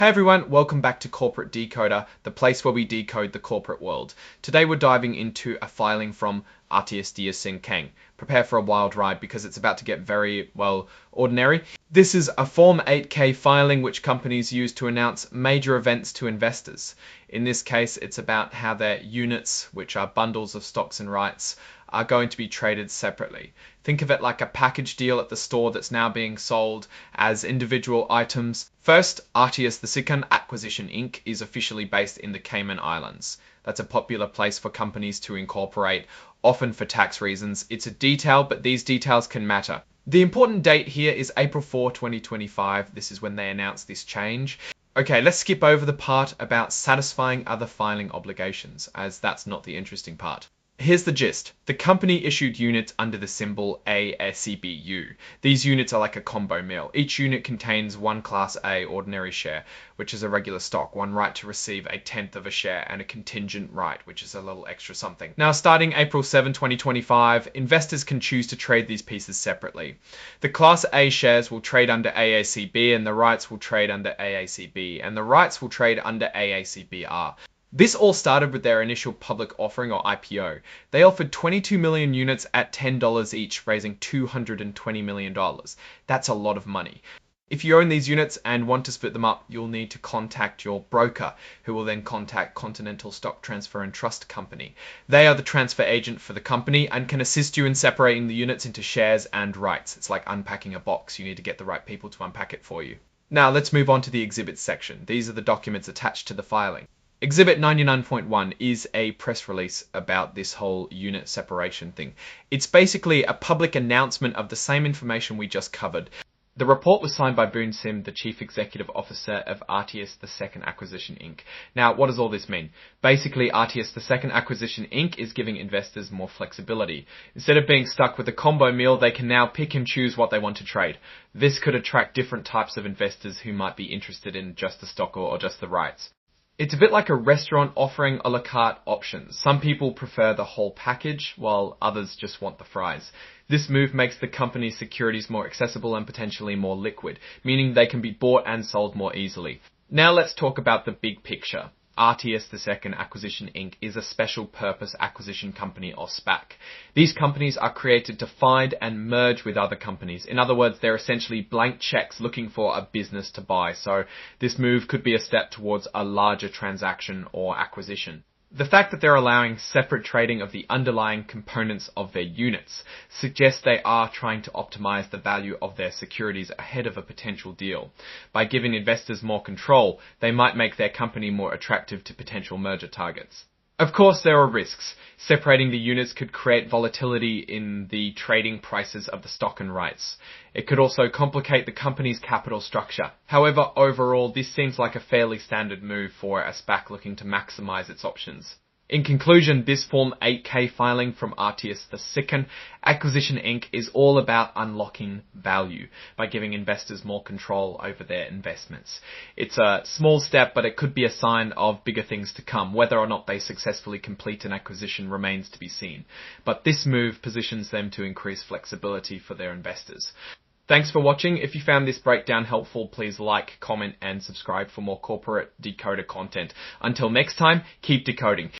Hey everyone, welcome back to Corporate Decoder, the place where we decode the corporate world. Today we're diving into a filing from Artius Kang. Prepare for a wild ride because it's about to get very, well, ordinary. This is a Form 8K filing which companies use to announce major events to investors. In this case, it's about how their units, which are bundles of stocks and rights, are going to be traded separately. Think of it like a package deal at the store that's now being sold as individual items. First, Artius Acquisition Inc. is officially based in the Cayman Islands. That's a popular place for companies to incorporate, often for tax reasons. It's a detail, but these details can matter. The important date here is April 4, 2025. This is when they announced this change. Okay, let's skip over the part about satisfying other filing obligations, as that's not the interesting part. Here's the gist. The company issued units under the symbol ASCBU. These units are like a combo meal. Each unit contains one Class A ordinary share, which is a regular stock, one right to receive a tenth of a share, and a contingent right, which is a little extra something. Now, starting April 7, 2025, investors can choose to trade these pieces separately. The Class A shares will trade under AACB, and the rights will trade under AACB, and the rights will trade under AACBR. This all started with their initial public offering, or IPO. They offered 22 million units at $10 each, raising $220 million. That's a lot of money. If you own these units and want to split them up, you'll need to contact your broker, who will then contact Continental Stock Transfer and Trust Company. They are the transfer agent for the company and can assist you in separating the units into shares and rights. It's like unpacking a box. You need to get the right people to unpack it for you. Now let's move on to the exhibits section. These are the documents attached to the filing. Exhibit 99.1 is a press release about this whole unit separation thing. It's basically a public announcement of the same information we just covered. The report was signed by Boon Sim, the Chief Executive Officer of Artius II Acquisition Inc. Now, what does all this mean? Basically, Artius II Acquisition Inc. is giving investors more flexibility. Instead of being stuck with a combo meal, they can now pick and choose what they want to trade. This could attract different types of investors who might be interested in just the stock or just the rights. It's a bit like a restaurant offering a la carte options. Some people prefer the whole package, while others just want the fries. This move makes the company's securities more accessible and potentially more liquid, meaning they can be bought and sold more easily. Now let's talk about the big picture. Artius II Acquisition Inc. is a special purpose acquisition company, or SPAC. These companies are created to find and merge with other companies. In other words, they're essentially blank checks looking for a business to buy. So this move could be a step towards a larger transaction or acquisition. The fact that they're allowing separate trading of the underlying components of their units suggests they are trying to optimize the value of their securities ahead of a potential deal. By giving investors more control, they might make their company more attractive to potential merger targets. Of course, there are risks. Separating the units could create volatility in the trading prices of the stock and rights. It could also complicate the company's capital structure. However, overall, this seems like a fairly standard move for a SPAC looking to maximize its options. In conclusion, this Form 8K filing from Artius II Acquisition Inc. is all about unlocking value by giving investors more control over their investments. It's a small step, but it could be a sign of bigger things to come. Whether or not they successfully complete an acquisition remains to be seen. But this move positions them to increase flexibility for their investors. Thanks for watching. If you found this breakdown helpful, please like, comment, and subscribe for more corporate decoder content. Until next time, keep decoding.